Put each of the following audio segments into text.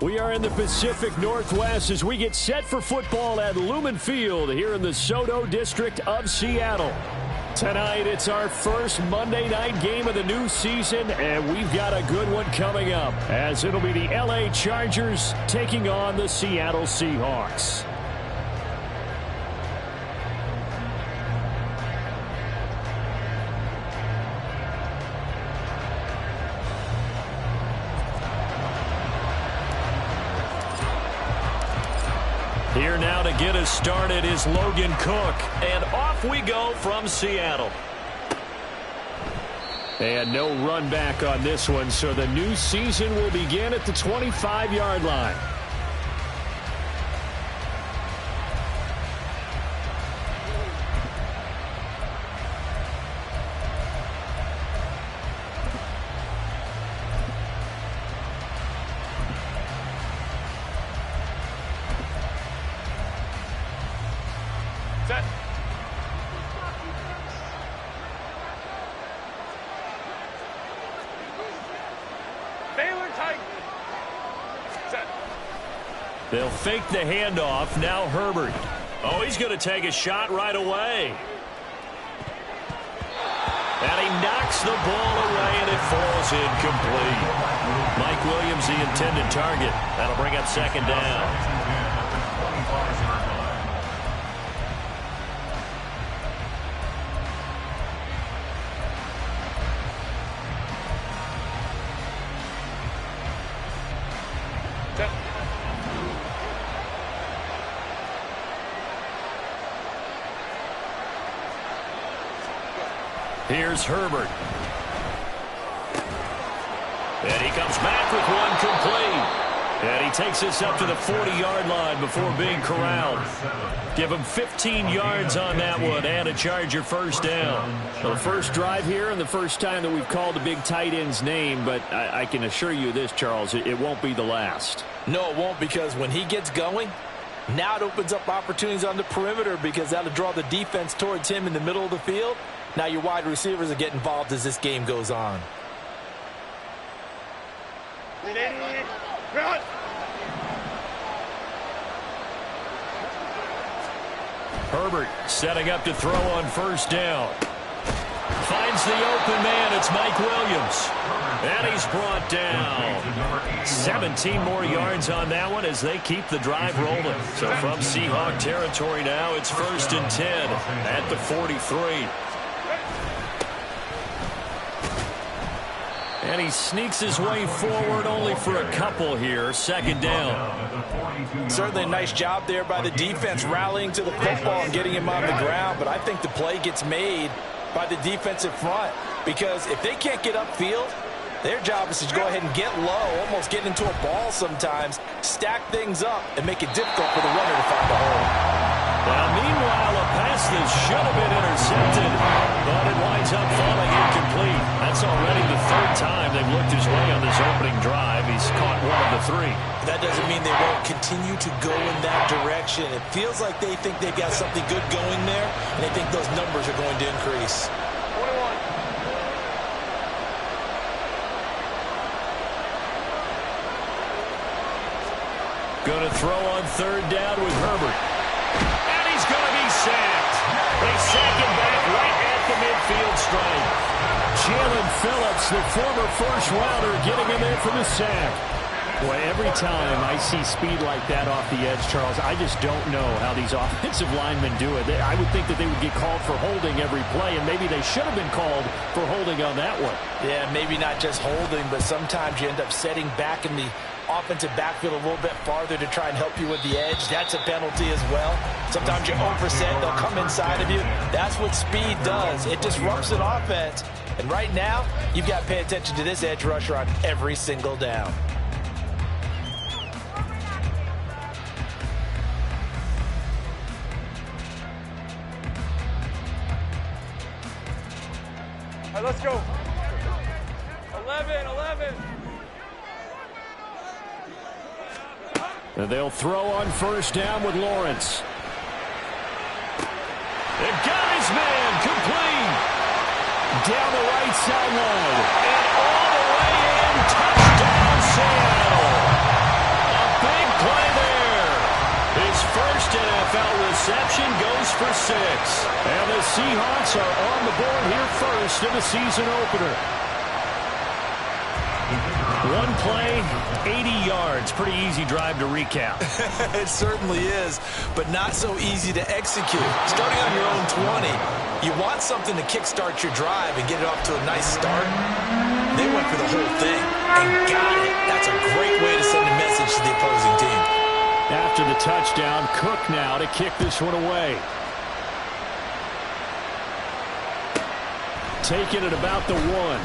We are in the Pacific Northwest as we get set for football at Lumen Field here in the SoDo district of Seattle. Tonight, it's our first Monday night game of the new season, and we've got a good one coming up, as it'll be the LA Chargers taking on the Seattle Seahawks. Here now to get us started is Logan Cook. And off we go from Seattle. And no run back on this one, so the new season will begin at the 25-yard line. They'll fake the handoff. Now Herbert. Oh, he's going to take a shot right away. And he knocks the ball away, and it falls incomplete. Mike Williams, the intended target. That'll bring up second down. Here's Herbert. And he comes back with one complete. And he takes this up to the 40-yard line before being corralled. Give him 15 yards on that one and a Charger first down. Well, the first drive here and the first time that we've called a big tight end's name, but I can assure you this, Charles, it won't be the last. No, it won't, because when he gets going, now it opens up opportunities on the perimeter, because that'll draw the defense towards him in the middle of the field. Now your wide receivers will get involved as this game goes on. Herbert setting up to throw on first down. Finds the open man. It's Mike Williams. And he's brought down. 17 more yards on that one as they keep the drive rolling. So from Seahawk territory now, it's 1st and 10 at the 43. And he sneaks his way forward only for a couple here. Second down. Certainly a nice job there by the defense rallying to the football and getting him on the ground. But I think the play gets made by the defensive front, because if they can't get upfield, their job is to go ahead and get low, almost get into a ball sometimes, stack things up, and make it difficult for the runner to find a hole. Now, meanwhile, a pass that should have been intercepted, but it winds up falling incomplete. That's already the third time they've looked his way on this opening drive. He's caught one of the three. That doesn't mean they won't continue to go in that direction. It feels like they think they've got something good going there, and they think those numbers are going to increase. 21. Going to throw on third down with Herbert. And he's going to be sacked. They sack him back right at the midfield stripe. Jalen Phillips, the former first-rounder, getting him in for the sack. Boy, every time I see speed like that off the edge, Charles, I just don't know how these offensive linemen do it. I would think that they would get called for holding every play, and maybe they should have been called for holding on that one. Yeah, maybe not just holding, but sometimes you end up setting back in the offensive backfield a little bit farther to try and help you with the edge. That's a penalty as well. Sometimes you overset, they'll come inside of you. That's what speed does. It disrupts an offense. And right now, you've got to pay attention to this edge rusher on every single down. All right, let's go. 11. And they'll throw on first down with Lawrence. They've got his man complete. Down the right sideline. And all the way in. Touchdown, Seattle. 6. And the Seahawks are on the board here first in the season opener. One play, 80 yards. Pretty easy drive to recap. It certainly is, but not so easy to execute. Starting on your own 20, you want something to kickstart your drive and get it off to a nice start. They went for the whole thing and got it. That's a great way to send a message to the opposing team. After the touchdown, Cook now to kick this one away. Taking it about the 1.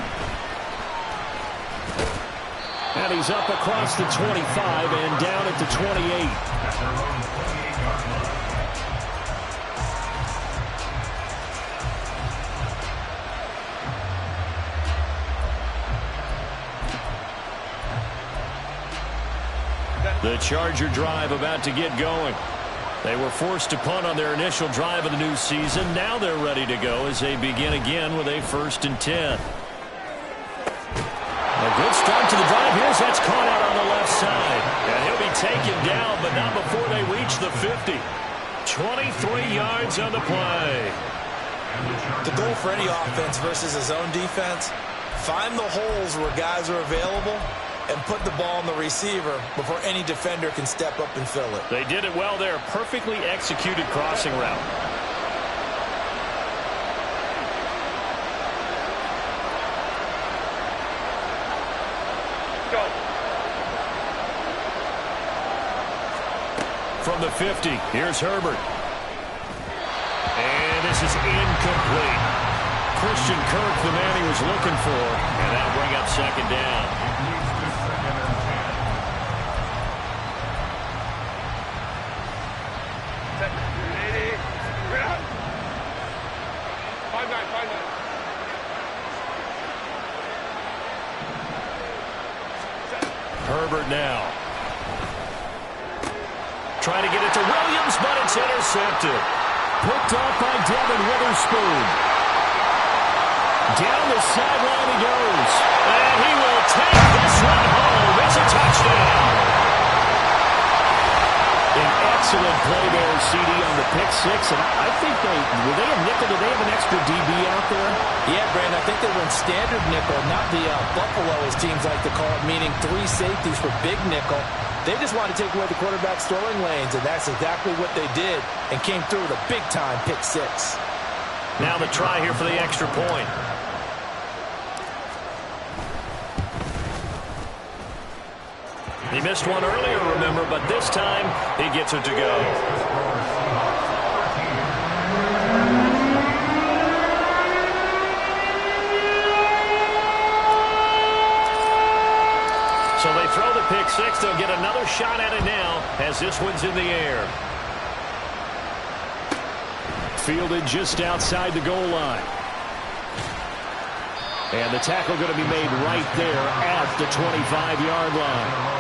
And he's up across the 25 and down at the 28. The Charger drive about to get going. They were forced to punt on their initial drive of the new season. Now they're ready to go as they begin again with a 1st and 10. A good start to the drive. Here's that's caught out on the left side. And he'll be taken down, but not before they reach the 50. 23 yards on the play. The goal for any offense versus a zone defense, find the holes where guys are available and put the ball on the receiver before any defender can step up and fill it. They did it well there. Perfectly executed crossing route. From the 50, here's Herbert. And this is incomplete. Christian Kirk, the man he was looking for, and that'll bring up 2nd down. Herbert now. Trying to get it to Williams, but it's intercepted. Picked off by Devin Witherspoon. Down the sideline he goes. And he will take this one home. It's a touchdown. An excellent play there, CD, on the pick 6. And I think were they a nickel? Did they have an extra DB out there? Yeah, Brandon, I think they went standard nickel, not the Buffalo, as teams like to call it, meaning 3 safeties for big nickel. They just wanted to take away the quarterback's throwing lanes, and that's exactly what they did, and came through with a big-time pick 6. Now the try here for the extra point. He missed one earlier, remember, but this time he gets it to go. So they throw the pick 6. They'll get another shot at it now as this one's in the air. Fielded just outside the goal line. And the tackle going to be made right there at the 25-yard line.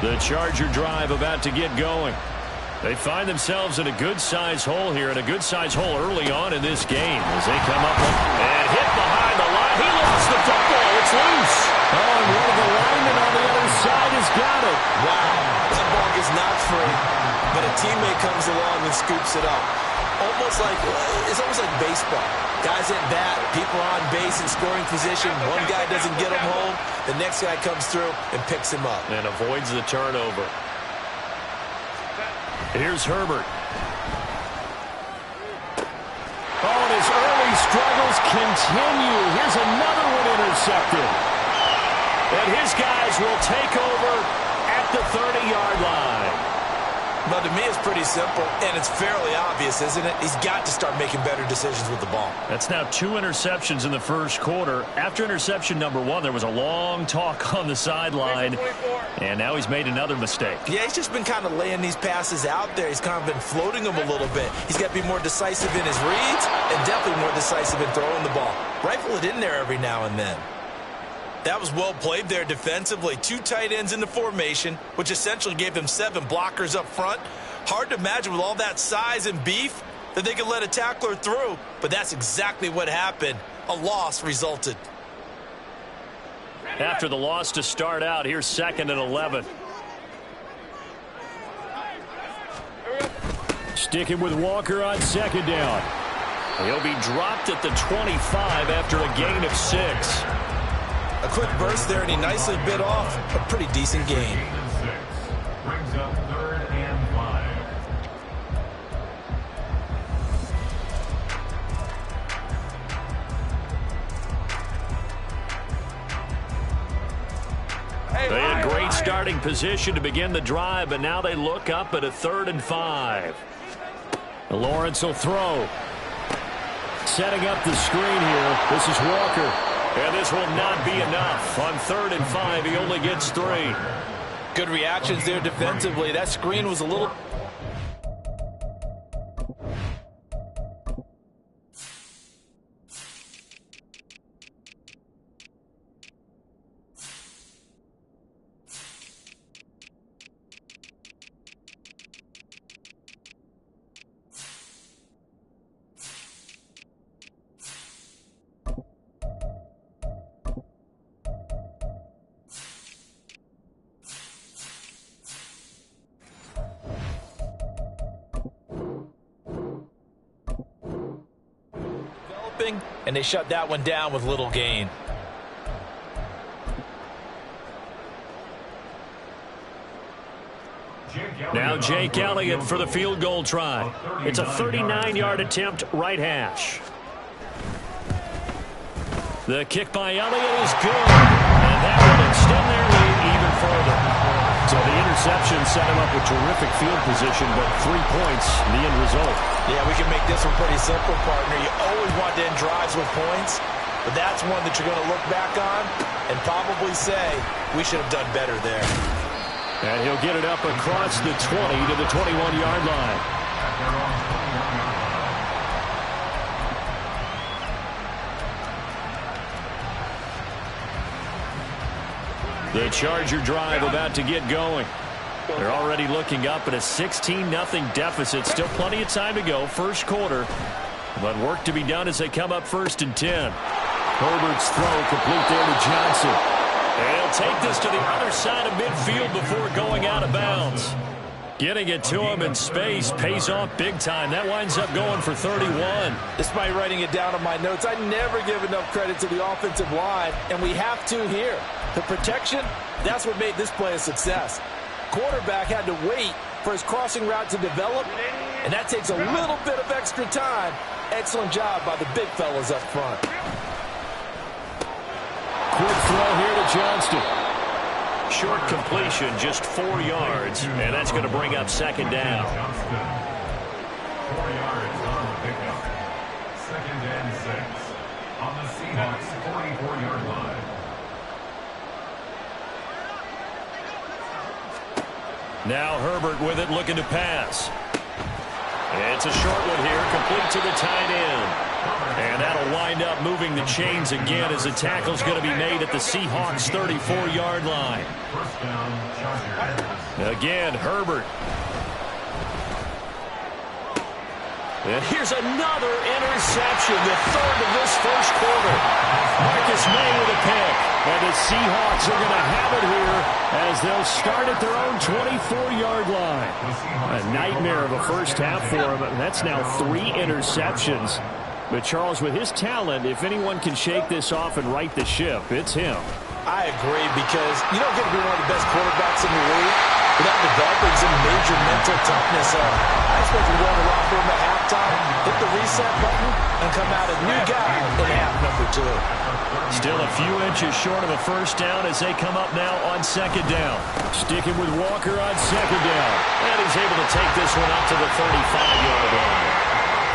The Charger drive about to get going. They find themselves in a good-sized hole here, and a good-sized hole early on in this game as they come up and hit behind the line. He lost the football. It's loose. Oh, and one of the linemen on the other side has got it. Wow. That ball gets knocked free, but a teammate comes along and scoops it up. It's almost like baseball. Guys at bat, people are on base in scoring position. One guy doesn't get him home. The next guy comes through and picks him up. And avoids the turnover. Here's Herbert. Oh, and his early struggles continue. Here's another one intercepted. And his guys will take over at the 30-yard line. But to me, it's pretty simple, and it's fairly obvious, isn't it? He's got to start making better decisions with the ball. That's now 2 interceptions in the first quarter. After interception number 1, there was a long talk on the sideline, and now he's made another mistake. Yeah, he's just been kind of laying these passes out there. He's kind of been floating them a little bit. He's got to be more decisive in his reads and definitely more decisive in throwing the ball. Rifle it in there every now and then. That was well played there defensively. 2 tight ends in the formation, which essentially gave them 7 blockers up front. Hard to imagine with all that size and beef that they could let a tackler through, but that's exactly what happened. A loss resulted. After the loss to start out, here's 2nd and 11. Sticking with Walker on 2nd down. He'll be dropped at the 25 after a gain of 6. A quick burst there, and he nicely bit off a pretty decent gain. Brings up 3rd and 5. They had great starting position to begin the drive, but now they look up at a 3rd and 5. Lawrence will throw. Setting up the screen here. This is Walker. And this will not be enough. On 3rd and 5, he only gets 3. Good reactions there defensively. That screen was a little... and they shut that one down with little gain. Now Jake Elliott for the field goal try. It's a 39-yard attempt, right hash. The kick by Elliott is good, and that will extend their lead even further. So the interception set him up with terrific field position, but 3 points, the end result. Yeah, we can make this one pretty simple, partner. You always want to end drives with points, but that's one that you're going to look back on and probably say, we should have done better there. And he'll get it up across the 20 to the 21-yard line. The Charger drive about to get going. They're already looking up at a 16-0 deficit. Still plenty of time to go, first quarter. But work to be done as they come up 1st and 10. Herbert's throw complete there to Johnson. And he'll take this to the other side of midfield before going out of bounds. Getting it to him in space pays off big time. That winds up going for 31. Despite writing it down on my notes, I never give enough credit to the offensive line, and we have to here. The protection, that's what made this play a success. Quarterback had to wait for his crossing route to develop, and that takes a little bit of extra time. Excellent job by the big fellas up front. Quick throw here to Johnston. Short completion, just 4 yards, and that's going to bring up 2nd down. 4 yards on the pickup. 2nd and 6 on the Seahawks 44-yard line. Now Herbert with it, looking to pass. It's a short one here, complete to the tight end. And that'll wind up moving the chains again as the tackle's going to be made at the Seahawks 34-yard line. Again, Herbert. And here's another interception, the 3rd of this first quarter. Marcus May with a pick. And the Seahawks are going to have it here as they'll start at their own 24-yard line. A nightmare of a first half for him. That's now 3 interceptions. But Charles, with his talent, if anyone can shake this off and right the ship, it's him. I agree, because you don't get to be one of the best quarterbacks in the league without developing some major mental toughness. I expect him to go in the locker room at halftime, hit the reset button, and come out a new guy in half number 2. Still a few inches short of a first down as they come up now on 2nd down. Sticking with Walker on 2nd down. And he's able to take this one up to the 35-yard line.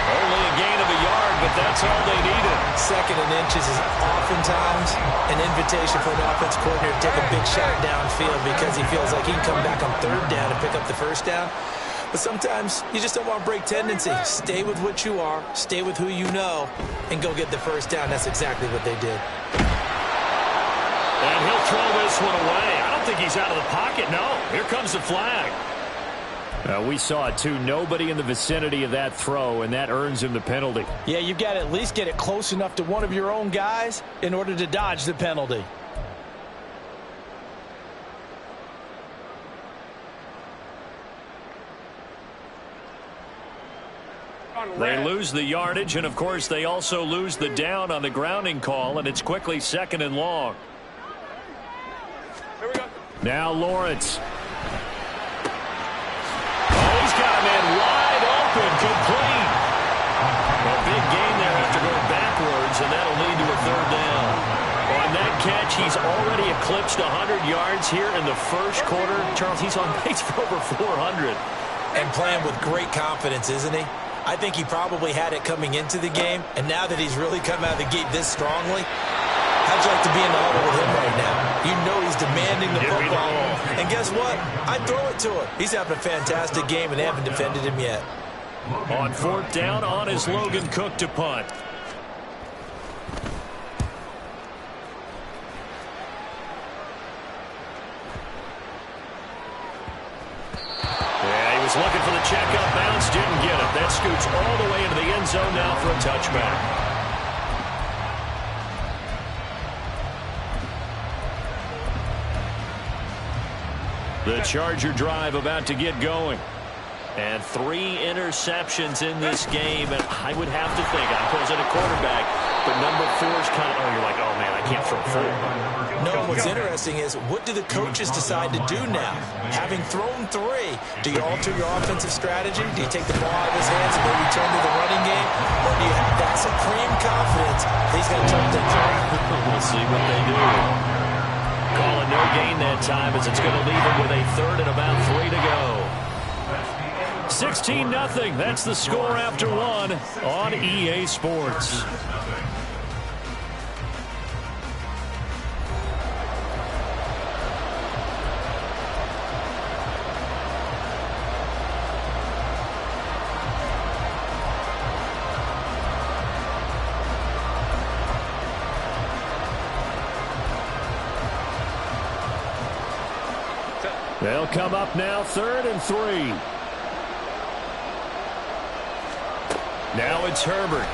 Only a gain of a yard, but that's all they needed. 2nd and inches is oftentimes an invitation for an offense coordinator to take a big shot downfield because he feels like he can come back on 3rd down and pick up the first down. But sometimes you just don't want to break tendency. Stay with what you are, stay with who you know, and go get the first down. That's exactly what they did. And he'll throw this one away. I don't think he's out of the pocket, no. Here comes the flag. We saw it too. Nobody in the vicinity of that throw, and that earns him the penalty. Yeah, you've got to at least get it close enough to one of your own guys in order to dodge the penalty. They lose the yardage, and, of course, they also lose the down on the grounding call, and it's quickly 2nd and long. Here we go. Now Lawrence. Oh, he's got a man wide open, complete. A big gain there after going backwards, and that'll lead to a 3rd down. On that catch, he's already eclipsed 100 yards here in the first quarter. Charles, he's on pace for over 400. And playing with great confidence, isn't he? I think he probably had it coming into the game, and now that he's really come out of the gate this strongly, how'd you like to be in the huddle with him right now? You know he's demanding the football. And guess what? I'd throw it to him. He's having a fantastic game, and they haven't defended him yet. On 4th down, on is Logan Cook to punt. Yeah, he was looking for the checkup bounce, didn't get it. That scoots all the way into the end zone now for a touchback. The Charger drive about to get going. And 3 interceptions in this game, and I would have to think, I wasn't a quarterback, but number 4 is kind of, you're like, oh, man, I can't throw 4. No, what's interesting is, what do the coaches decide to do now? Having thrown 3, do you alter your offensive strategy? Do you take the ball out of his hands and maybe turn to the running game? Or do you have that supreme confidence that he's going to turn things around? We'll see what they do. Calling no gain that time as it's going to leave him with a 3rd and about 3 to go. 16-0. That's the score after 1 on EA Sports. They'll come up now 3rd and 3. Now it's Herbert.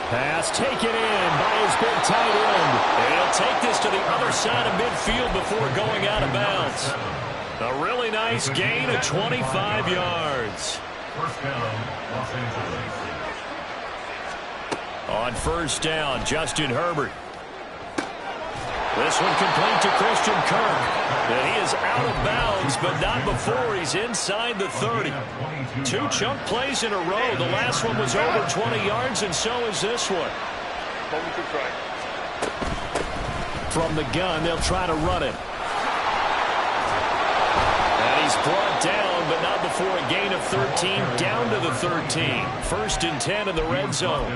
Pass taken in by his big tight end. And he'll take this to the other side of midfield before going out of bounds. A really nice gain of 25 yards. First down, Los Angeles. On 1st down, Justin Herbert. This one complete to Christian Kirk. And he is out of bounds, but not before he's inside the 30. 2 chunk plays in a row. The last one was over 20 yards, and so is this one. From the gun, they'll try to run it. And he's brought down, but not before a gain of 13, down to the 13. 1st and 10 in the red zone.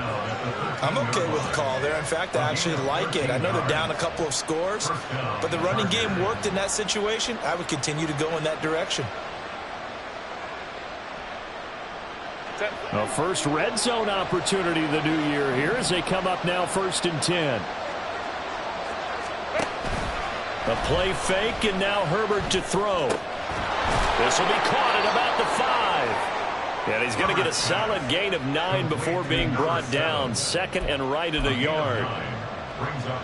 I'm okay with the call there. In fact, I actually like it. I know they're down a couple of scores, but the running game worked in that situation. I would continue to go in that direction. A first red zone opportunity the new year here as they come up now 1st and 10. A play fake, and now Herbert to throw. This will be caught at about the 5. And he's going to get a solid gain of 9 before being brought down. 2nd and right at a yard.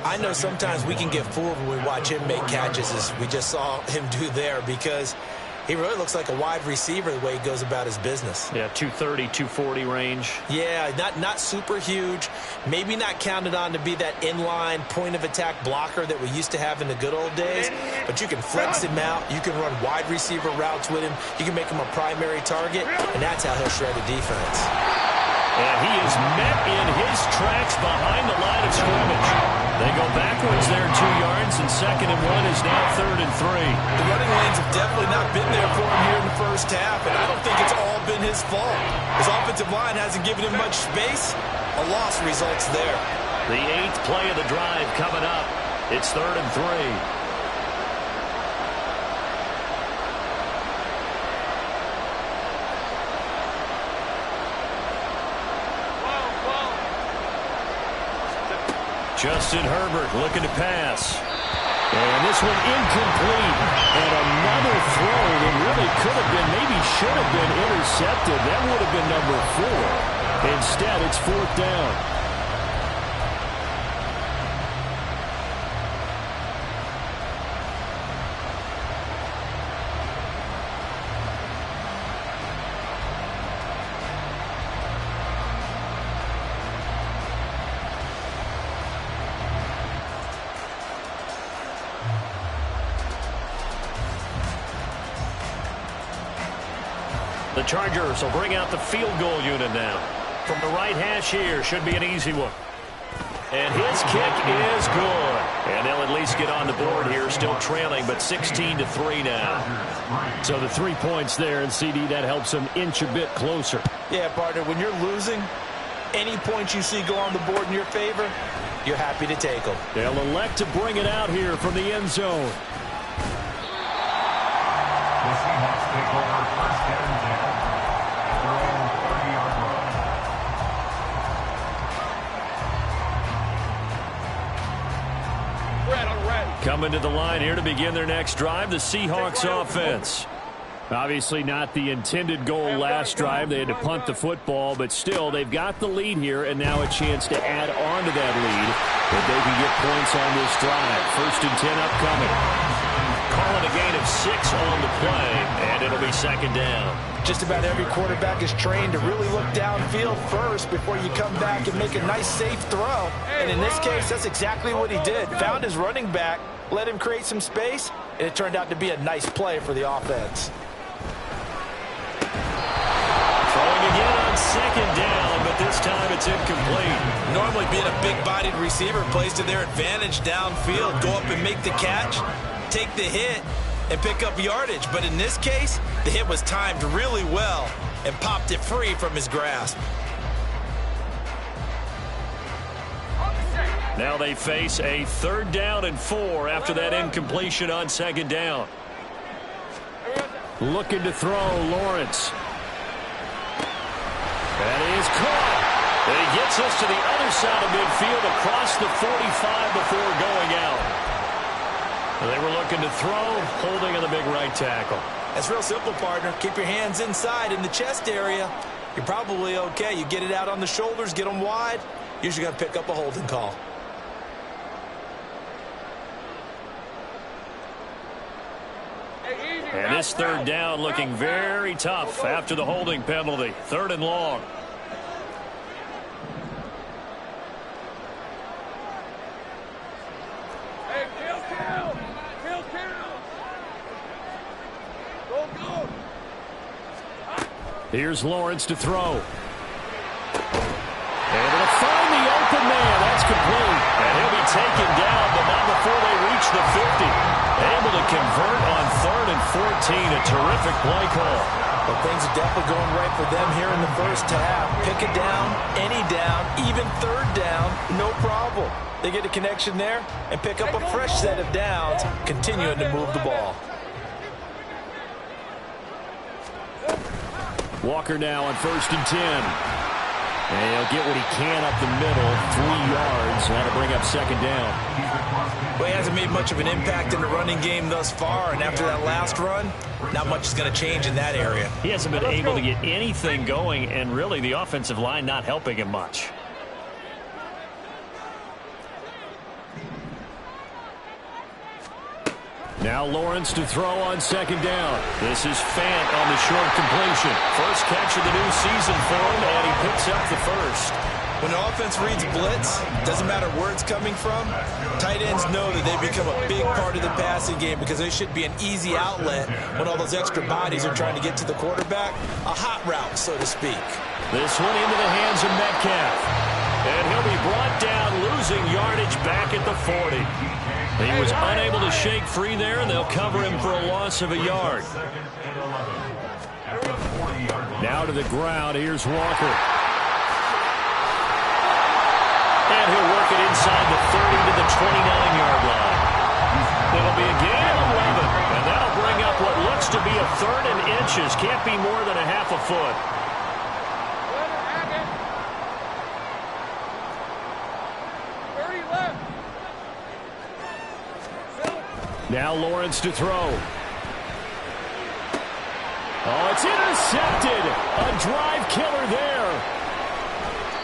I know sometimes we can get fooled when we watch him make catches, as we just saw him do there, because he really looks like a wide receiver the way he goes about his business. Yeah, 230, 240 range. Yeah, not super huge. Maybe not counted on to be that inline point-of-attack blocker that we used to have in the good old days. But you can flex him out. You can run wide receiver routes with him. You can make him a primary target, and that's how he'll shred a defense. And he is met in his tracks behind the line of scrimmage. They go backwards there 2 yards, and 2nd and 1 is now 3rd and 3. The running lanes have definitely not been there for him here in the first half, and I don't think it's all been his fault. His offensive line hasn't given him much space. A loss results there. The 8th play of the drive coming up. It's 3rd and 3. Justin Herbert looking to pass. And this one incomplete. And another throw that really could have been, maybe should have been intercepted. That would have been number 4. Instead, it's 4th down. The Chargers will bring out the field goal unit now. From the right hash here, should be an easy one. And his kick is good. And they'll at least get on the board here, still trailing, but 16-3 now. So the 3 points there, and CD, that helps them inch a bit closer. Yeah, partner, when you're losing, any points you see go on the board in your favor, you're happy to take them. They'll elect to bring it out here from the end zone. The Seahawks take over first and 10 at their own 30-yard line. Coming to the line here to begin their next drive, the Seahawks offense. Obviously not the intended goal last drive. They had to punt the football, but still they've got the lead here and now a chance to add on to that lead if they can get points on this drive. First and 10 upcoming. Calling a gain of 6 on the play, and it'll be second down. Just about every quarterback is trained to really look downfield first before you come back and make a nice, safe throw. And in this case, that's exactly what he did. Found his running back, let him create some space, and it turned out to be a nice play for the offense. Throwing again on second down, but this time it's incomplete. Normally being a big-bodied receiver plays to their advantage downfield. Go up and make the catch, take the hit, and pick up yardage. But in this case, the hit was timed really well and popped it free from his grasp. Now they face a 3rd down and 4 after that incompletion on second down. Looking to throw, Lawrence. That is caught. And he gets us to the other side of midfield across the 45 before going out. They were looking to throw, holding on the big right tackle. That's real simple, partner. Keep your hands inside in the chest area. You're probably okay. You get it out on the shoulders, get them wide. Usually going to pick up a holding call. And this 3rd down looking very tough after the holding penalty. 3rd and long. Here's Lawrence to throw. Able to find the open man. That's complete. And he'll be taken down, but not before they reach the 50. Able to convert on 3rd and 14. A terrific play call. But things are definitely going right for them here in the first half. Pick a down, any down, even 3rd down, no problem. They get a connection there and pick up a fresh set of downs, continuing to move the ball. Walker now on 1st and 10. And he'll get what he can up the middle, 3 yards. That'll bring up second down. Well, he hasn't made much of an impact in the running game thus far, and after that last run, not much is going to change in that area. He hasn't been able to get anything going, and really the offensive line not helping him much. Now Lawrence to throw on second down. This is Fant on the short completion. First catch of the new season for him, and he picks up the first. When the offense reads blitz, doesn't matter where it's coming from, tight ends know that they become a big part of the passing game because they should be an easy outlet when all those extra bodies are trying to get to the quarterback. A hot route, so to speak. This one into the hands of Metcalf. And he'll be brought down, losing yardage back at the 40. He was unable to shake free there, and they'll cover him for a loss of a yard. Now to the ground. Here's Walker. And he'll work it inside the 30 to the 29-yard line. It'll be a gain of 11, and that'll bring up what looks to be a 3rd and inches. Can't be more than a half a foot. Now Lawrence to throw. Oh, it's intercepted. A drive killer there.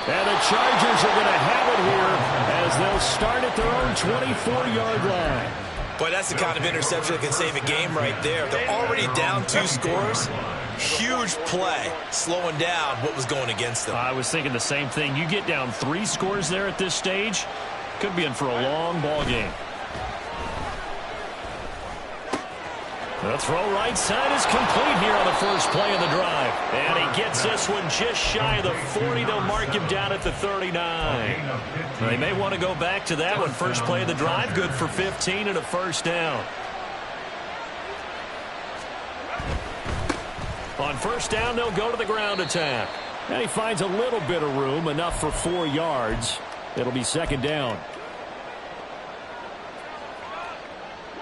And the Chargers are going to have it here as they'll start at their own 24-yard line. Boy, that's the kind of interception that can save a game right there. They're already down 2 scores. Huge play, slowing down what was going against them. I was thinking the same thing. You get down 3 scores there at this stage, could be in for a long ball game. The throw right side is complete here on the first play of the drive. And he gets this one just shy of the 40. They'll mark him down at the 39. They may want to go back to that one. First play of the drive, good for 15 and a first down. On first down, they'll go to the ground attack. And he finds a little bit of room, enough for 4 yards. It'll be second down.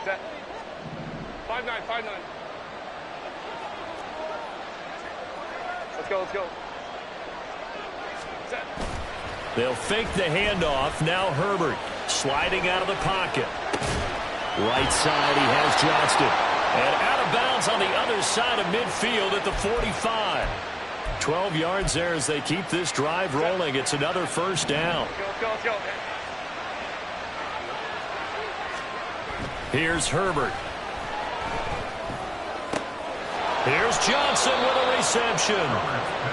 Set. 5-9, 5-9. Let's go, let's go. Set. They'll fake the handoff. Now Herbert sliding out of the pocket. Right side, he has Johnston. And out of bounds on the other side of midfield at the 45. 12 yards there as they keep this drive rolling. It's another first down. Let's go, let's go. Here's Herbert. Here's Johnson with a reception.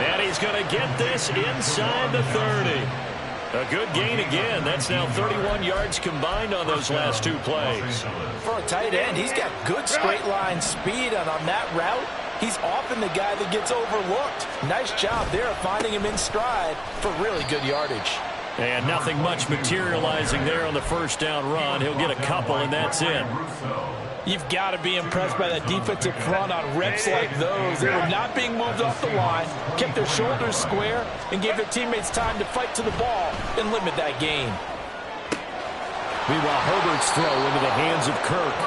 And he's going to get this inside the 30. A good gain again. That's now 31 yards combined on those last 2 plays. For a tight end, he's got good straight line speed, and on that route, he's often the guy that gets overlooked. Nice job there of finding him in stride for really good yardage. And nothing much materializing there on the first down run. He'll get a couple, and that's it. You've got to be impressed by that defensive front on reps like those. They were not being moved off the line, kept their shoulders square, and gave their teammates time to fight to the ball and limit that gain. Meanwhile, Herbert's throw into the hands of Kirk.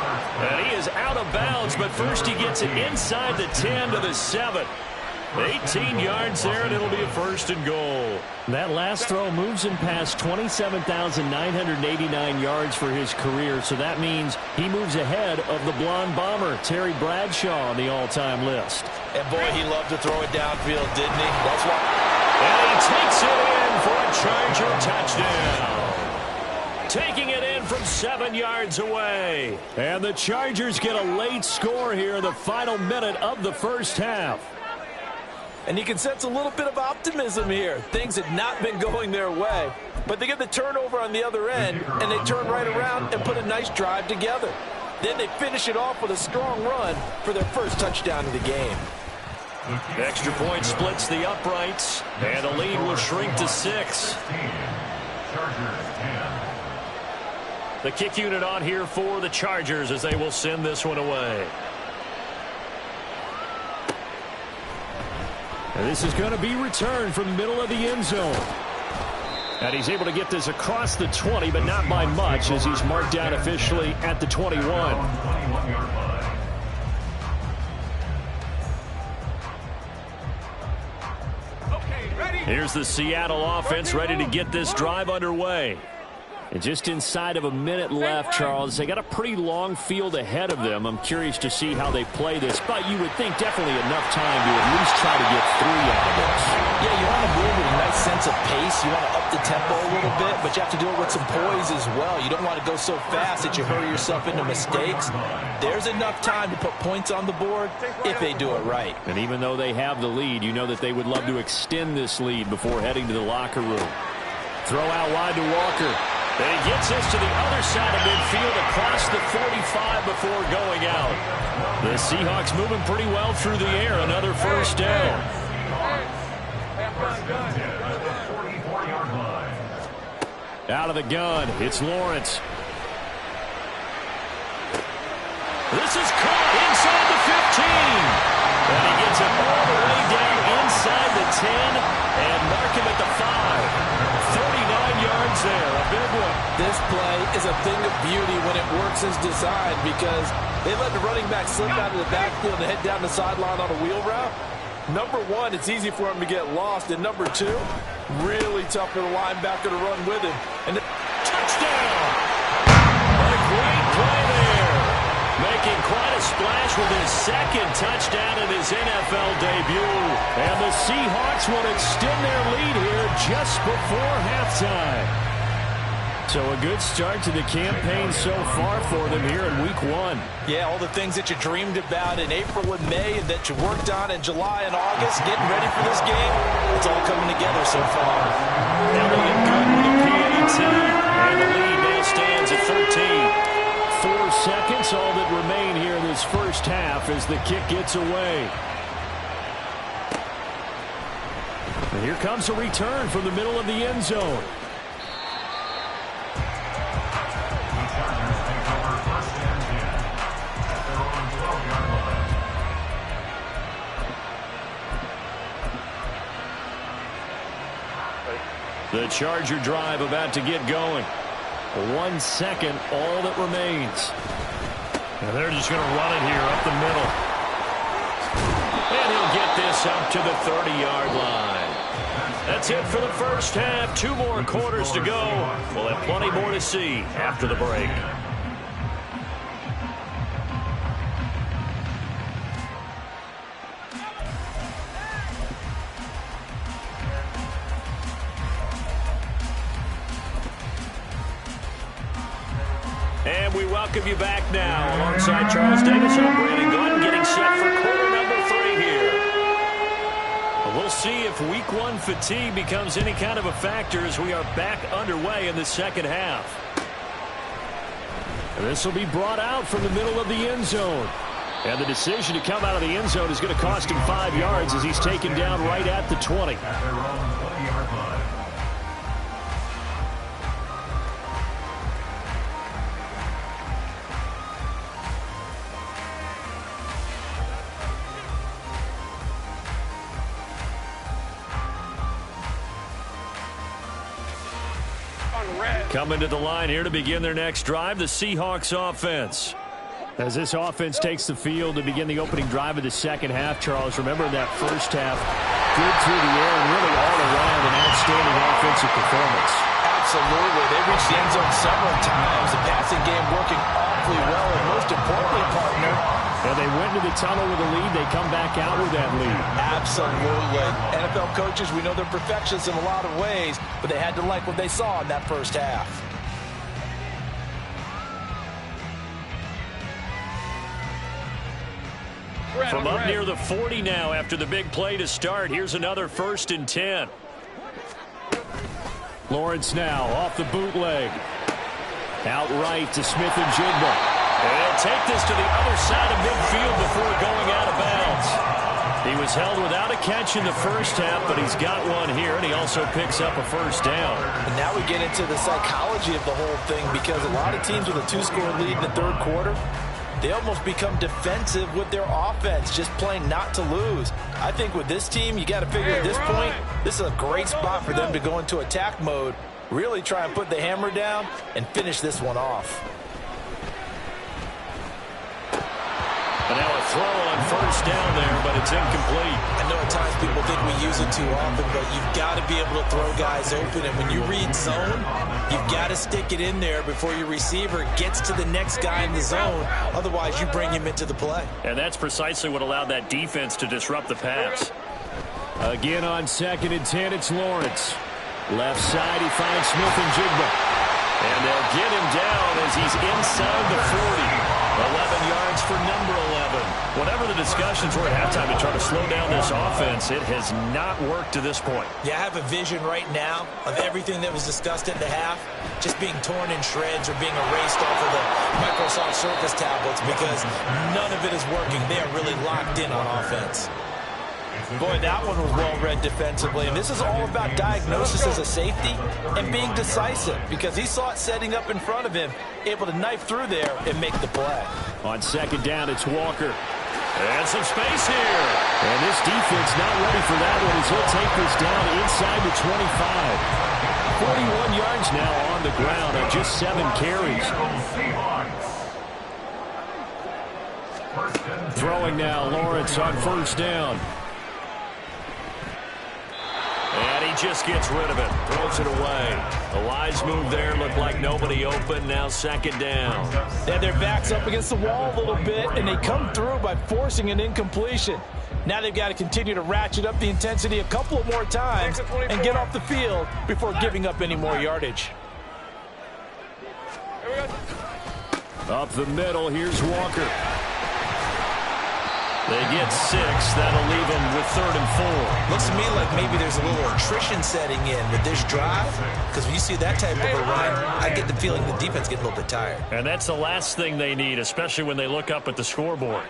And he is out of bounds, but first he gets it inside the 10 to the 7. 18 yards there, and it'll be a first and goal. That last throw moves him past 27,989 yards for his career, so that means he moves ahead of the blonde bomber, Terry Bradshaw, on the all-time list. And boy, he loved to throw it downfield, didn't he? That's why. And he takes it in for a Charger touchdown. Taking it in from 7 yards away. And the Chargers get a late score here in the final minute of the first half. And you can sense a little bit of optimism here. Things had not been going their way, but they get the turnover on the other end, and they turn right around and put a nice drive together. Then they finish it off with a strong run for their first touchdown of the game. Extra point splits the uprights, and the lead will shrink to 6. The kick unit on here for the Chargers as they will send this one away. And this is going to be returned from the middle of the end zone. And he's able to get this across the 20, but not by much, as he's marked down officially at the 21. Here's the Seattle offense ready to get this drive underway. And just inside of a minute left, Charles. They got a pretty long field ahead of them. I'm curious to see how they play this, but you would think definitely enough time to at least try to get 3 out of this. Yeah, you want to move with a nice sense of pace. You want to up the tempo a little bit, but you have to do it with some poise as well. You don't want to go so fast that you hurry yourself into mistakes. There's enough time to put points on the board if they do it right. And even though they have the lead, you know that they would love to extend this lead before heading to the locker room. Throw out wide to Walker. And he gets this to the other side of midfield across the 45 before going out. The Seahawks moving pretty well through the air. Another first down. Out of the gun, it's Lawrence. This is caught inside the 15. And he gets it all the way down inside the 10 and mark him at the 5. 39 yards there, a big one. This play is a thing of beauty when it works as designed, because they let the running back slip out of the backfield and head down the sideline on a wheel route. Number one, it's easy for him to get lost. And number two, really tough for the linebacker to run with him. And touchdown! What a great play there. Making quite a splash with his second touchdown in his NFL debut. And the Seahawks will extend their lead here just before halftime. So a good start to the campaign so far for them here in Week 1. Yeah, all the things that you dreamed about in April and May and that you worked on in July and August, getting ready for this game, it's all coming together so far. Elliott good with a PAT, and the lead now stands at 13. 4 seconds, all that remain here in this first half as the kick gets away. And here comes a return from the middle of the end zone. The Chargers take over 1st and 10 at their own 12-yard line. The Charger drive about to get going. 1 second, all that remains. And they're just going to run it here up the middle. And he'll get this up to the 30-yard line. That's it for the first half. 2 more quarters to go. We'll have plenty more to see after the break. And we welcome you back now. Alongside Charles Davis, I'm Brandon Gordon, getting set for quarter number 3 here. We'll see if week 1 fatigue becomes any kind of a factor as we are back underway in the second half. And this will be brought out from the middle of the end zone. And the decision to come out of the end zone is going to cost him 5 yards as he's taken down right at the 20. At their own 20-yard line. Coming to the line here to begin their next drive, the Seahawks offense. As this offense takes the field to begin the opening drive of the second half, Charles, remember in that first half, good through the air and really all around an outstanding offensive performance. Absolutely. They reached the end zone several times. The passing game working awfully well, and most importantly, partner, and they went into the tunnel with a lead. They come back out with that lead. Absolutely. NFL coaches, we know they're perfectionists in a lot of ways, but they had to like what they saw in that first half. From up near the 40 now after the big play to start. Here's another 1st and 10. Lawrence now off the bootleg. Out right to Smith and Jigba. And they'll take this to the other side of midfield before going out of bounds. He was held without a catch in the first half, but he's got one here, and he also picks up a 1st down. And now we get into the psychology of the whole thing, because a lot of teams with a 2-score lead in the 3rd quarter, they almost become defensive with their offense, just playing not to lose. I think with this team, you got to figure at this point, this is a great spot for them to go into attack mode, really try and put the hammer down and finish this one off. And now a throw on 1st down there, but it's incomplete. I know at times people think we use it too often, but you've got to be able to throw guys open. And when you read zone, you've got to stick it in there before your receiver gets to the next guy in the zone. Otherwise, you bring him into the play. And that's precisely what allowed that defense to disrupt the pass. Again on 2nd and 10, it's Lawrence. Left side, he finds Smith and Jigba. And they'll get him down as he's inside the 40. 11 yards for number 11. Whatever the discussions were at halftime to try to slow down this offense, it has not worked to this point. Yeah, I have a vision right now of everything that was discussed at the half just being torn in shreds or being erased off of the Microsoft Surface tablets, because none of it is working. They are really locked in on offense. Boy, that one was well-read defensively, and this is all about diagnosis as a safety and being decisive, because he saw it setting up in front of him, able to knife through there and make the play. On 2nd down, it's Walker. And some space here. And this defense not ready for that one as he'll take this down inside the 25. 41 yards now on the ground on just 7 carries. Throwing now, Lawrence on 1st down. And he just gets rid of it, throws it away. A wise move there, looked like nobody open, now 2nd down. And their back's up against the wall a little bit, and they come through by forcing an incompletion. Now they've got to continue to ratchet up the intensity a couple of more times and get off the field before giving up any more yardage. Up the middle, here's Walker. They get 6. That'll leave them with 3rd and 4. Looks to me like maybe there's a little attrition setting in with this drive, because when you see that type of a run, I get the feeling the defense gets a little bit tired. And that's the last thing they need, especially when they look up at the scoreboard.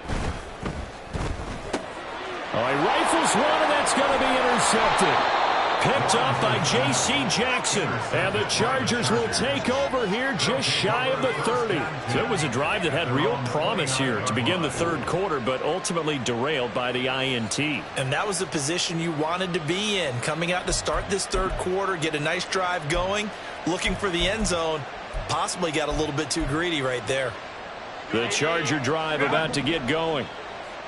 Oh, he rifles one, and that's going to be intercepted. Picked up by J.C. Jackson. And the Chargers will take over here just shy of the 30. So it was a drive that had real promise here to begin the third quarter, but ultimately derailed by the INT. And that was the position you wanted to be in. Coming out to start this third quarter, get a nice drive going, looking for the end zone. Possibly got a little bit too greedy right there. The Charger drive about to get going.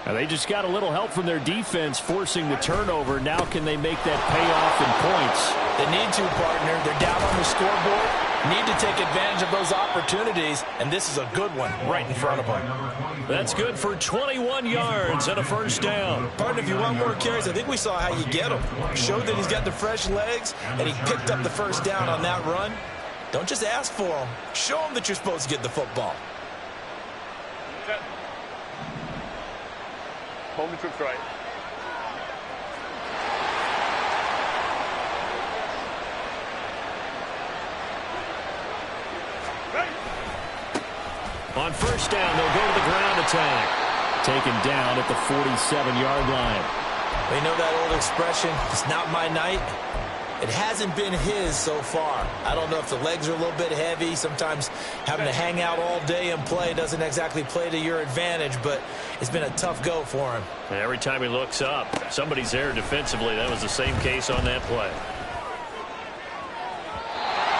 And they just got a little help from their defense forcing the turnover. Now can they make that pay off in points? They need to, partner. They're down on the scoreboard. Need to take advantage of those opportunities, and this is a good one right in front of them. That's good for 21 yards and a first down. Partner, if you want more carries, I think we saw how you get them. Showed that he's got the fresh legs, and he picked up the first down on that run. Don't just ask for them. Show them that you're supposed to get the football. Hold me trips right. On first down, they'll go to the ground attack. Taken down at the 47-yard line. They know that old expression, it's not my night. It hasn't been his so far. I don't know if the legs are a little bit heavy. Sometimes having to hang out all day and play doesn't exactly play to your advantage, but it's been a tough go for him. Every time he looks up, somebody's there defensively. That was the same case on that play.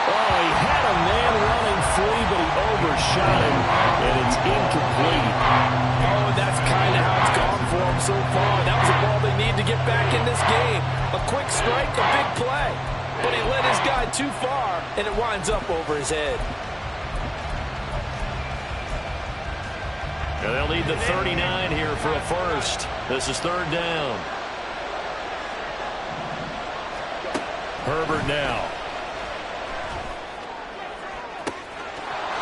Oh, he had a man running free, but he overshot him, and it's incomplete. Oh, that's kind of how it's gone for him so far. That was a ball they need to get back in this game. A quick strike, a big play. But he led his guy too far, and it winds up over his head. And they'll need the 39 here for a first. This is third down. Herbert now.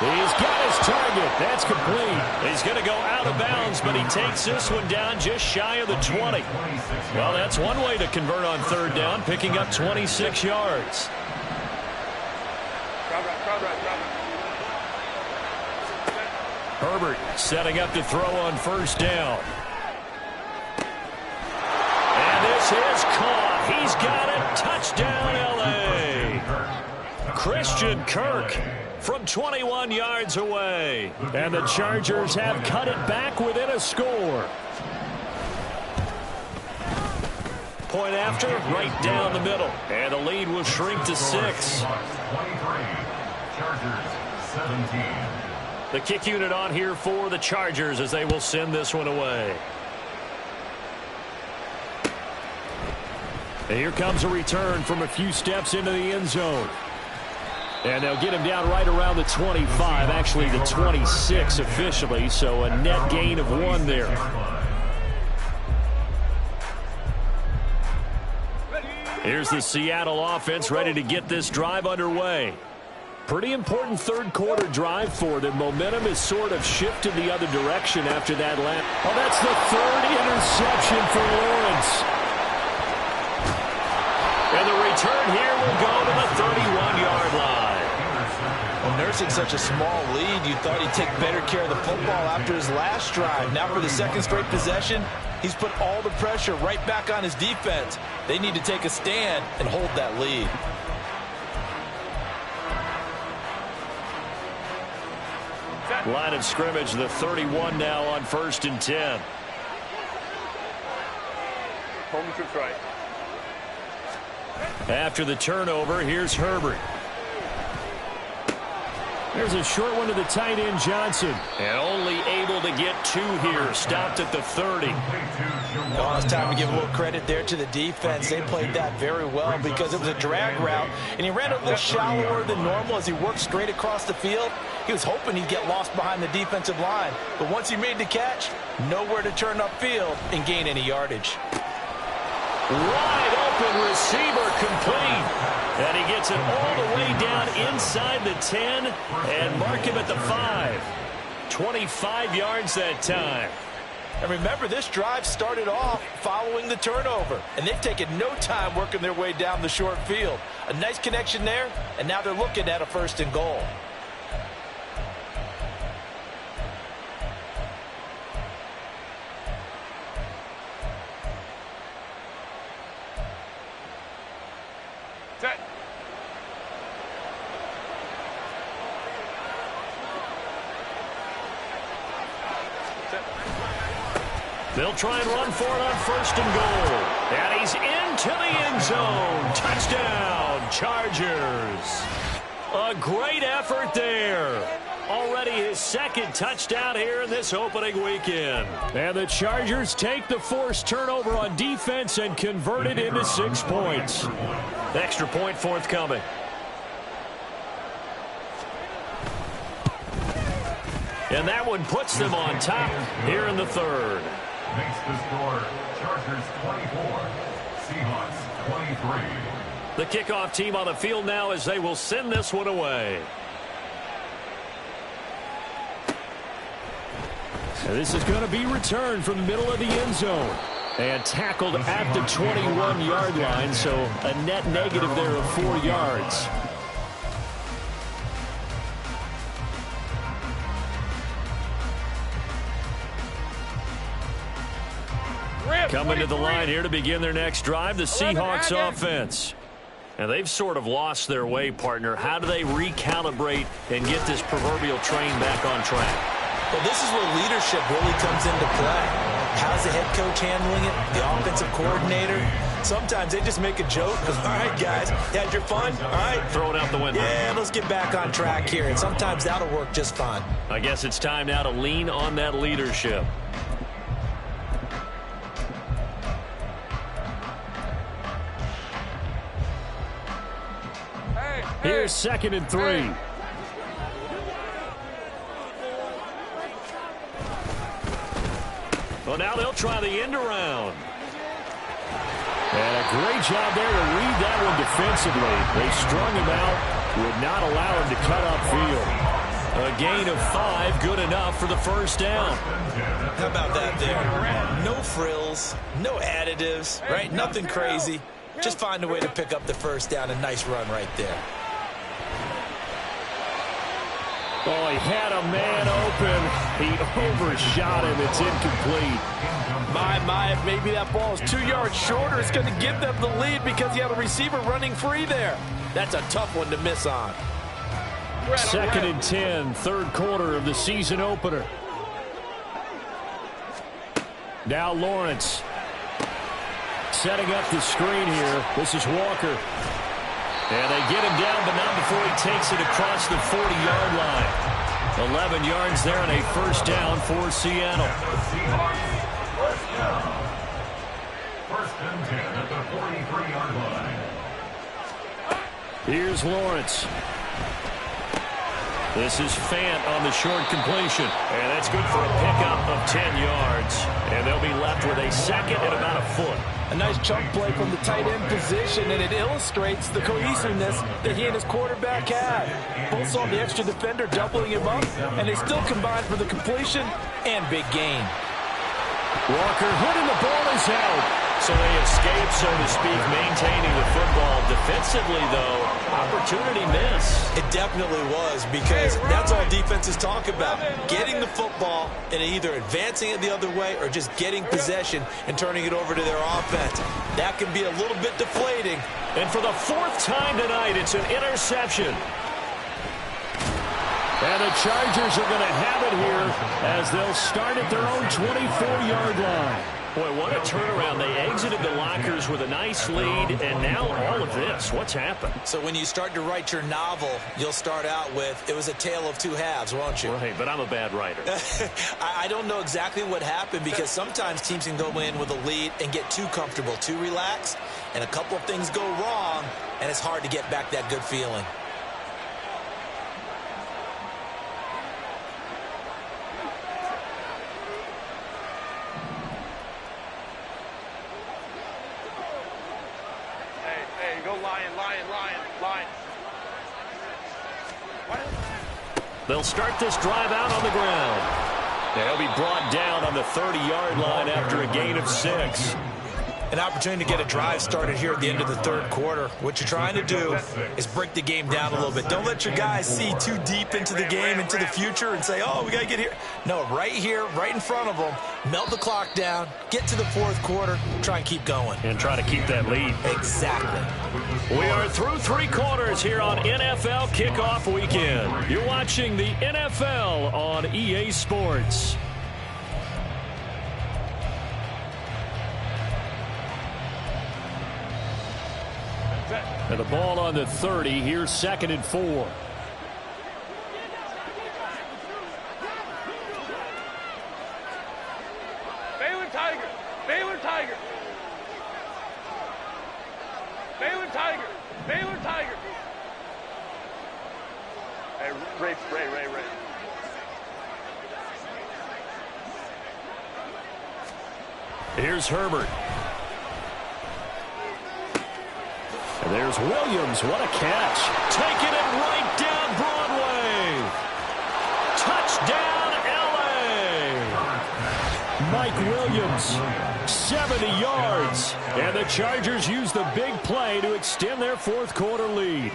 He's got his target. That's complete. He's going to go out of bounds, but he takes this one down just shy of the 20. Well, that's one way to convert on third down, picking up 26 yards. Herbert setting up to throw on first down. And this is caught. He's got it. Touchdown, L.A. Christian Kirk from 21 yards away. And the Chargers have cut it back within a score. Point after, right down the middle. And the lead will shrink to 6. 23. Chargers 17. The kick unit on here for the Chargers as they will send this one away. And here comes a return from a few steps into the end zone. And they'll get him down right around the 25, actually the 26 officially, so a net gain of 1 there. Here's the Seattle offense ready to get this drive underway. Pretty important third quarter drive for them. Momentum is sort of shifted the other direction after that lap. Oh, that's the third interception for Lawrence. And the return here will go to the 31-yard line. Well, nursing such a small lead, you thought he'd take better care of the football after his last drive. Now for the second straight possession, he's put all the pressure right back on his defense. They need to take a stand and hold that lead. Line of scrimmage, the 31 now on 1st and 10. Hold me trips right. After the turnover, here's Herbert. There's a short one to the tight end, Johnson. And only able to get 2 here. Stopped at the 30. Well, it's time to give a little credit there to the defense. They played that very well because it was a drag route, and he ran a little shallower than normal as he worked straight across the field. He was hoping he'd get lost behind the defensive line. But once he made the catch, nowhere to turn upfield and gain any yardage. Wide open receiver complete. And he gets it all the way down inside the 10 and mark him at the 5. 25 yards that time. And remember, this drive started off following the turnover, and they've taken no time working their way down the short field. A nice connection there, and now they're looking at a 1st and goal. Set. They'll try and run for it on 1st and goal. And he's into the end zone. Touchdown, Chargers. A great effort there. Already his 2nd touchdown here in this opening weekend. And the Chargers take the forced turnover on defense and convert it into 6 points. Extra point forthcoming. And that one puts them on top here in the 3rd. Makes the score Chargers 24, Seahawks 23. The kickoff team on the field now as they will send this one away. And this is going to be returned from the middle of the end zone. And tackled at the 21-yard line, so a net negative there of 4 yards. Coming to the line here to begin their next drive, the Seahawks offense. And they've sort of lost their way, partner. How do they recalibrate and get this proverbial train back on track? Well, this is where leadership really comes into play. How's the head coach handling it? The offensive coordinator? Sometimes they just make a joke. All right, guys, you had your fun? All right. Throw it out the window. Yeah, let's get back on track here. And sometimes that'll work just fine. I guess it's time now to lean on that leadership. Here's 2nd and 3. Well, now they'll try the end around. And a great job there to read that one defensively. They strung him out, would not allow him to cut upfield. A gain of 5, good enough for the 1st down. How about that there? No frills, no additives, right? Nothing crazy. Just find a way to pick up the 1st down. A nice run right there. Oh, he had a man open. He overshot him. It's incomplete. My, if maybe that ball is 2 yards shorter, it's going to give them the lead because you have a receiver running free there. That's a tough one to miss on. 2nd and 10, 3rd quarter of the season opener. Now Lawrence. Setting up the screen here. This is Walker. And they get him down, but not before he takes it across the 40-yard line. 11 yards there and a 1st down for Seattle. First down. 1st and 10 at the 43-yard line. Here's Lawrence. This is Fant on the short completion. And that's good for a pickup of 10 yards. And they'll be left with a 2nd and about a foot. A nice chunk play from the tight end position, and it illustrates the cohesiveness that he and his quarterback had. Both saw the extra defender doubling him up, and they still combined for the completion and big gain. Walker hitting the ball is out. So they escape, so to speak, maintaining the football. Defensively, though, opportunity miss. It definitely was, because that's all defenses talk about. Getting the football and either advancing it the other way or just getting possession and turning it over to their offense. That can be a little bit deflating. And for the 4th time tonight, it's an interception. And the Chargers are going to have it here as they'll start at their own 24-yard line. Boy, what a turnaround. They exited the lockers with a nice lead, and now all of this. What's happened? So when you start to write your novel, you'll start out with, it was a tale of 2 halves, won't you? Right, but I'm a bad writer. I don't know exactly what happened, because sometimes teams can go in with a lead and get too comfortable, too relaxed, and a couple of things go wrong, and it's hard to get back that good feeling. Lion. They'll start this drive out on the ground. And he'll be brought down on the 30-yard line after a gain of 6. An opportunity to get a drive started here at the end of the third quarter. What you're trying to do is break the game down a little bit. Don't let your guys see too deep into the game, into the future, and say, oh, we got to get here. No, right here, right in front of them, melt the clock down, get to the fourth quarter, try and keep going. And try to keep that lead. Exactly. We are through 3 quarters here on NFL Kickoff Weekend. You're watching the NFL on EA Sports. And the ball on the 30. Here's 2nd and 4. Baylor Tiger. Baylor Tiger. Baylor Tiger. Baylor Tiger. Hey, Ray. Here's Herbert. And there's Williams. What a catch. Taking it right down Broadway. Touchdown, L.A. Mike Williams, 70 yards. And the Chargers use the big play to extend their fourth quarter lead.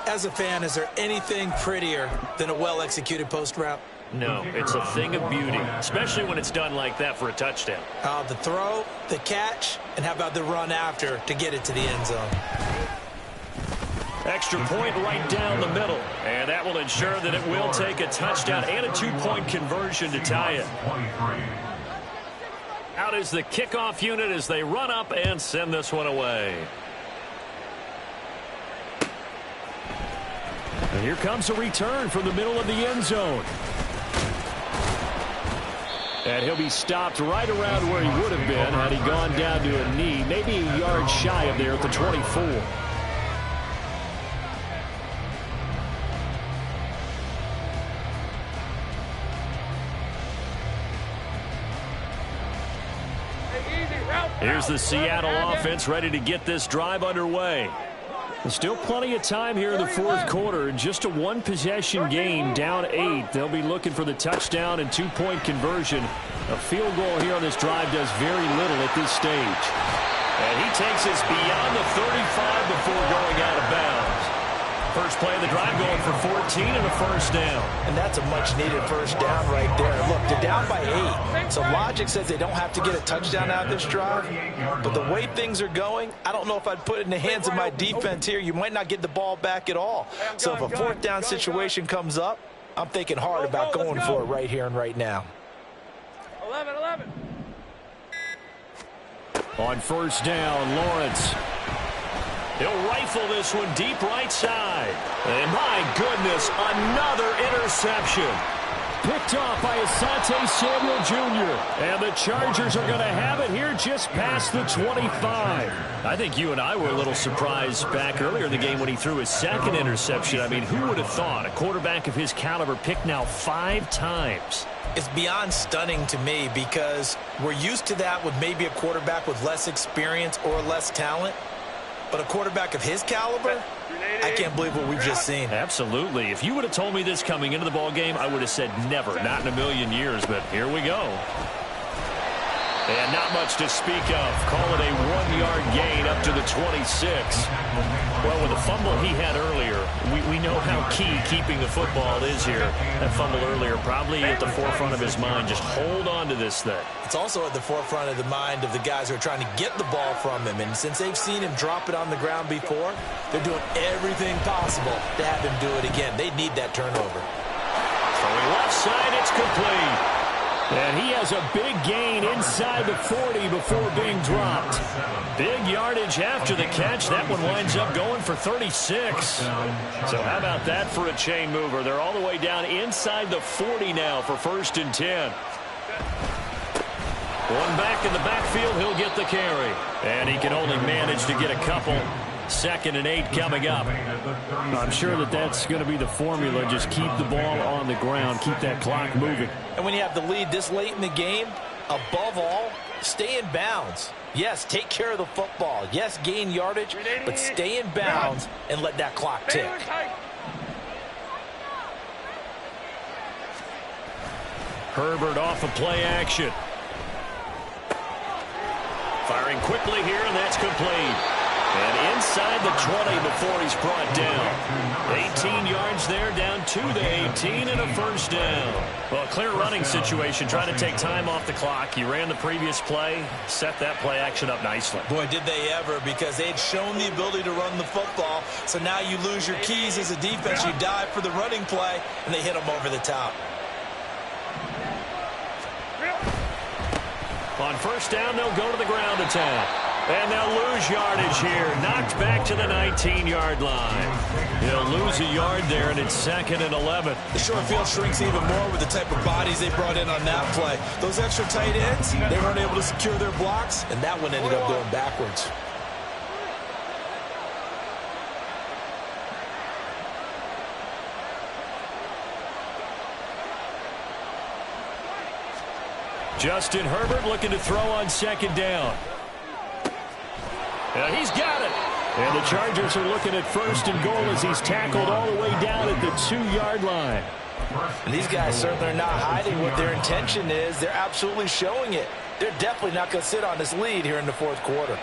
As a fan, is there anything prettier than a well-executed post route? No, it's a thing of beauty, especially when it's done like that for a touchdown. The throw, the catch, and how about the run after to get it to the end zone? Extra point right down the middle. And that will ensure that it will take a touchdown and a 2-point conversion to tie it. Out is the kickoff unit as they run up and send this one away. And here comes a return from the middle of the end zone. And he'll be stopped right around where he would have been had he gone down to a knee, maybe a yard shy of there at the 24. Here's the Seattle offense ready to get this drive underway. There's still plenty of time here in the fourth quarter. Just a one-possession game, down 8. They'll be looking for the touchdown and 2-point conversion. A field goal here on this drive does very little at this stage. And he takes us beyond the 35 before going out of bounds. First play of the drive going for 14 and a first down. And that's a much-needed first down right there. Look, they're down by 8. So logic says they don't have to get a touchdown out of this drive. But the way things are going, I don't know if I'd put it in the hands of my defense here. You might not get the ball back at all. So if a fourth down situation comes up, I'm thinking hard about going for it right here and right now. 11. On first down, Lawrence. He'll rifle this one deep right side. And my goodness, another interception. Picked off by Asante Samuel Jr. And the Chargers are going to have it here just past the 25. I think you and I were a little surprised back earlier in the game when he threw his second interception. I mean, who would have thought a quarterback of his caliber picked now 5 times? It's beyond stunning to me because we're used to that with maybe a quarterback with less experience or less talent. But a quarterback of his caliber, I can't believe what we've just seen. Absolutely. If you would have told me this coming into the ball game, I would have said never, not in a million years. But here we go. And not much to speak of. Call it a 1-yard gain up to the 26. Well, with the fumble he had earlier, we know how key keeping the football is here. That fumble earlier probably at the forefront of his mind. Just hold on to this thing. It's also at the forefront of the mind of the guys who are trying to get the ball from him. And since they've seen him drop it on the ground before, they're doing everything possible to have him do it again. They need that turnover. Throwing left side, it's complete. And he has a big gain inside the 40 before being dropped. Big yardage after the catch. That one winds up going for 36. So how about that for a chain mover? They're all the way down inside the 40 now for 1st and 10. One back in the backfield, he'll get the carry. And he can only manage to get a couple. 2nd and 8 coming up. I'm sure that's going to be the formula. Just keep the ball on the ground. Keep that clock moving. And when you have the lead this late in the game, above all, stay in bounds. Yes, take care of the football. Yes, gain yardage, but stay in bounds and let that clock tick. Herbert off of play action. Firing quickly here, and that's complete. And inside the 20 before he's brought down. 18 yards there, down to the 18 and a first down. Well, a clear running situation, trying to take time off the clock. You ran the previous play, set that play action up nicely. Boy, did they ever, because they'd shown the ability to run the football. So now you lose your keys as a defense. You dive for the running play, and they hit them over the top. On first down, they'll go to the ground attack. And they'll lose yardage here. Knocked back to the 19-yard line. He'll lose a yard there, and it's 2nd and 11. The short field shrinks even more with the type of bodies they brought in on that play. Those extra tight ends, they weren't able to secure their blocks, and that one ended up going backwards. Justin Herbert looking to throw on 2nd down. And he's got it. And the Chargers are looking at 1st and goal as he's tackled all the way down at the 2-yard line. And these guys certainly are not hiding what their intention is. They're absolutely showing it. They're definitely not going to sit on this lead here in the 4th quarter.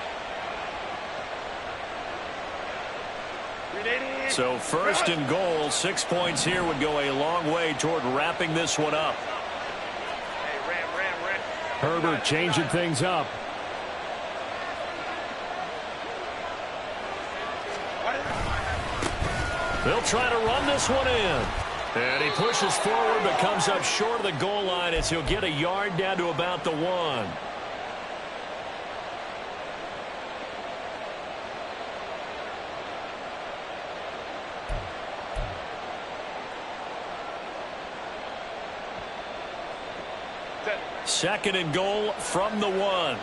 So 1st and goal, 6 points here would go a long way toward wrapping this one up. Herbert changing things up. They'll try to run this one in. And he pushes forward but comes up short of the goal line as he'll get a yard down to about the 1. Second and goal from the 1.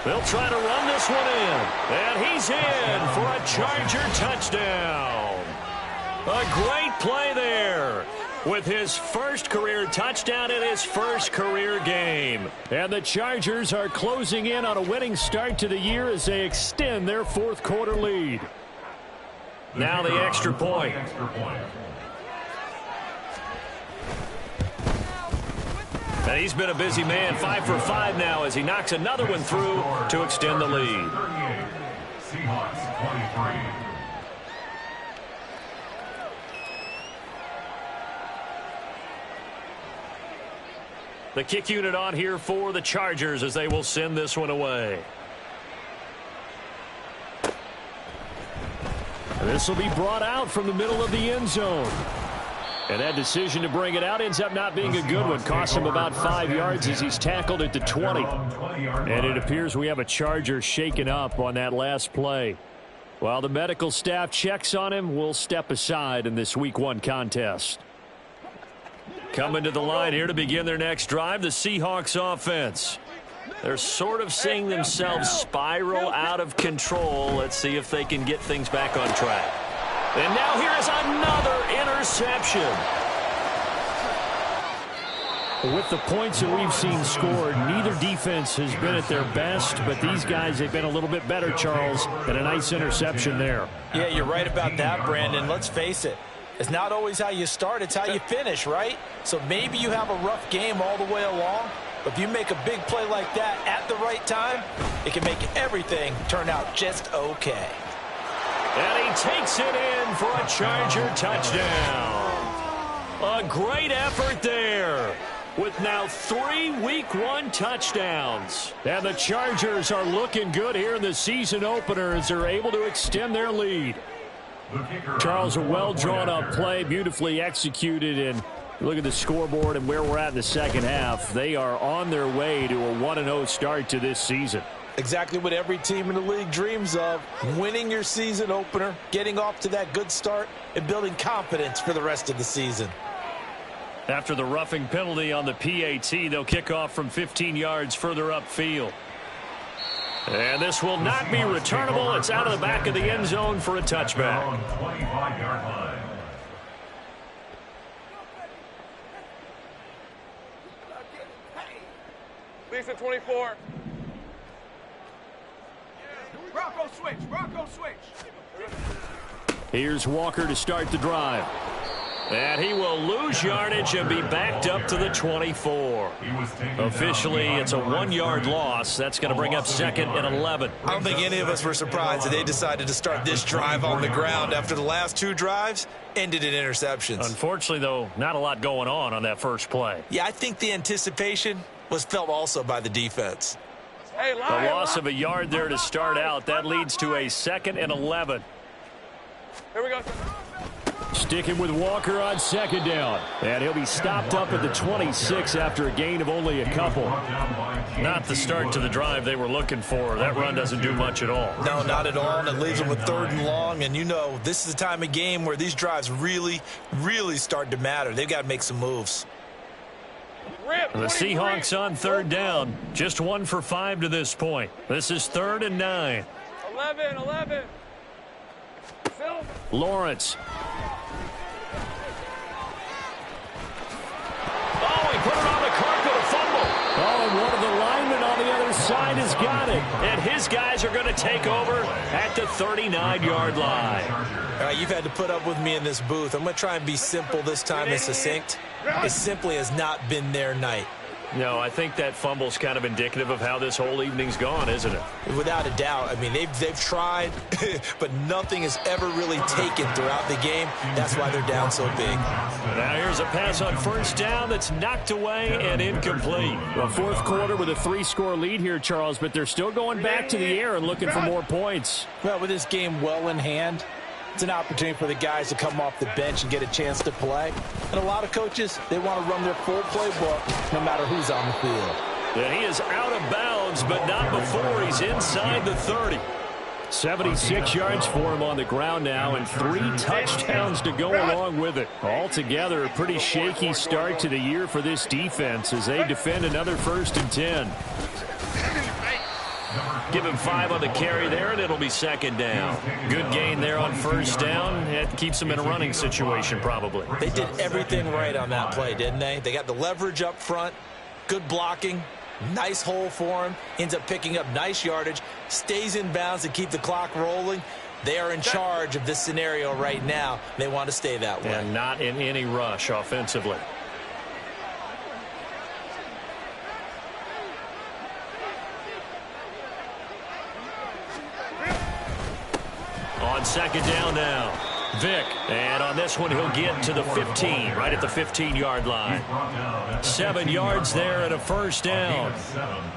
They'll try to run this one in. And he's in for a Charger touchdown. A great play there with his first career touchdown in his first career game. And the Chargers are closing in on a winning start to the year as they extend their 4th quarter lead. Now the extra point. And he's been a busy man, 5 for 5 now as he knocks another one through to extend the lead. Seahawks 23. The kick unit on here for the Chargers as they will send this one away. This will be brought out from the middle of the end zone. And that decision to bring it out ends up not being a good one. Cost him about 5 yards as he's tackled at the 20. And it appears we have a Charger shaken up on that last play. While the medical staff checks on him, we'll step aside in this Week 1 contest. Coming to the line here to begin their next drive, the Seahawks offense. They're sort of seeing themselves spiral out of control. Let's see if they can get things back on track. And now here is another interception. With the points that we've seen scored, neither defense has been at their best, but these guys have been a little bit better, Charles, and a nice interception there. Yeah, you're right about that, Brandon. Let's face it. It's not always how you start, it's how you finish, right? So maybe you have a rough game all the way along, but if you make a big play like that at the right time, it can make everything turn out just okay. And he takes it in for a Charger touchdown. A great effort there with now 3 Week 1 touchdowns. And the Chargers are looking good here in the season opener as they're able to extend their lead. Charles, a well-drawn-up play, beautifully executed, and look at the scoreboard and where we're at in the second half. They are on their way to a 1-0 start to this season. Exactly what every team in the league dreams of, winning your season opener, getting off to that good start, and building confidence for the rest of the season. After the roughing penalty on the PAT, they'll kick off from 15 yards further upfield. And this will not be returnable. It's out of the back of the end zone for a touchback. 25-yard line. Lisa 24. switch. Bronco switch. Here's Walker to start the drive. And he will lose yardage and be backed up to the 24. Officially, it's a 1-yard loss. That's going to bring up 2nd and 11. I don't think any of us were surprised that they decided to start this drive on the ground after the last 2 drives ended in interceptions. Unfortunately, though, not a lot going on that first play. Yeah, I think the anticipation was felt also by the defense. Hey, The loss of a yard there to start out. That leads to a 2nd and 11. Here we go. Sticking with Walker on 2nd down. And he'll be stopped up at the 26 after a gain of only a couple. Not the start to the drive they were looking for. That run doesn't do much at all. No, not at all, and it leaves them with 3rd and long. And you know, this is the time of game where these drives really, really start to matter. They've got to make some moves. The Seahawks on 3rd down. Just 1 for 5 to this point. This is 3rd and 9. 11. Lawrence. Oh, he put it on the carpet, a fumble. Oh, and one of the linemen on the other side has got it. And his guys are going to take over at the 39-yard line. All right, you've had to put up with me in this booth. I'm going to try and be simple this time and succinct. It simply has not been their night. No, I think that fumble's kind of indicative of how this whole evening's gone, isn't it? Without a doubt. I mean, they've tried, but nothing has ever really taken throughout the game. That's why they're down so big. Now here's a pass on 1st down that's knocked away and incomplete. Well, 4th quarter with a 3-score lead here, Charles, but they're still going back to the air and looking for more points. Well, with this game well in hand, it's an opportunity for the guys to come off the bench and get a chance to play. And a lot of coaches, they want to run their full playbook no matter who's on the field. And he is out of bounds, but not before he's inside the 30. 76 yards for him on the ground now and 3 touchdowns to go along with it. Altogether, a pretty shaky start to the year for this defense as they defend another 1st and 10. Give him 5 on the carry there, and it'll be 2nd down. Good gain there on 1st down. It keeps them in a running situation, probably. They did everything right on that play, didn't they? They got the leverage up front, good blocking, nice hole for him, ends up picking up nice yardage, stays in bounds to keep the clock rolling. They are in charge of this scenario right now. They want to stay that way. And not in any rush offensively. On 2nd down now, Vick. And on this one, he'll get to the 15, right at the 15-yard line. 7 yards there and a 1st down.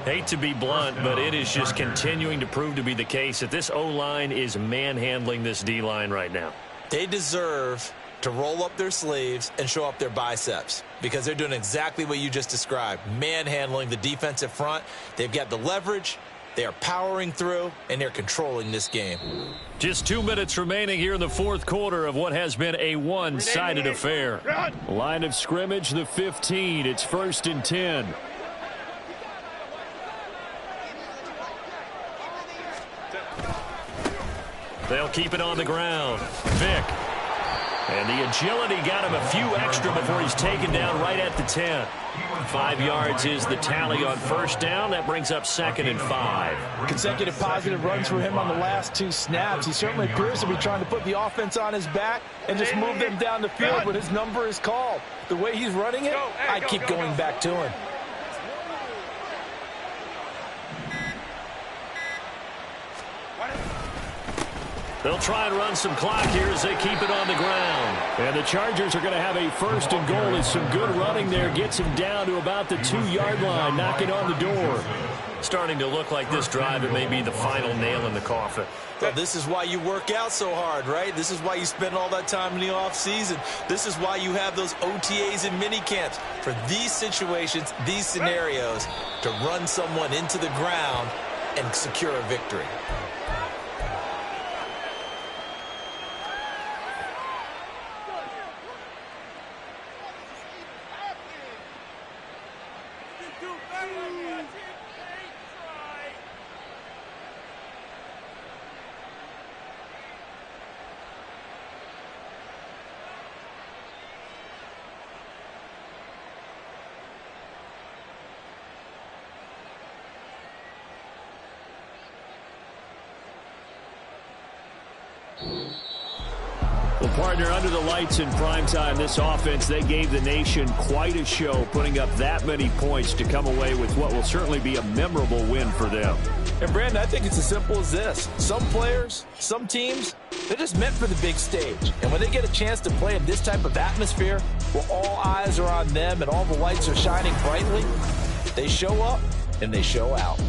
Hate to be blunt, but it is just continuing to prove to be the case that this O-line is manhandling this D-line right now. They deserve to roll up their sleeves and show up their biceps because they're doing exactly what you just described, manhandling the defensive front. They've got the leverage. They are powering through, and they're controlling this game. Just 2 minutes remaining here in the 4th quarter of what has been a one-sided affair. Line of scrimmage, the 15. It's 1st and 10. They'll keep it on the ground. Vick. And the agility got him a few extra before he's taken down right at the 10. 5 yards is the tally on 1st down. That brings up 2nd and 5. Consecutive positive runs for him on the last 2 snaps. He certainly appears to be trying to put the offense on his back and just move them down the field, but his number is called. The way he's running it, I keep going back to him. They'll try and run some clock here as they keep it on the ground. And the Chargers are going to have a 1st and goal as some good running there gets him down to about the 2-yard line, knocking on the door. Starting to look like this drive, it may be the final nail in the coffin. Well, this is why you work out so hard, right? This is why you spend all that time in the offseason. This is why you have those OTAs and mini camps. For these situations, these scenarios, to run someone into the ground and secure a victory. Well, partner, under the lights in primetime, this offense, they gave the nation quite a show, putting up that many points to come away with what will certainly be a memorable win for them. And, Brandon, I think it's as simple as this. Some players, some teams, they're just meant for the big stage. And when they get a chance to play in this type of atmosphere, where all eyes are on them and all the lights are shining brightly, they show up and they show out.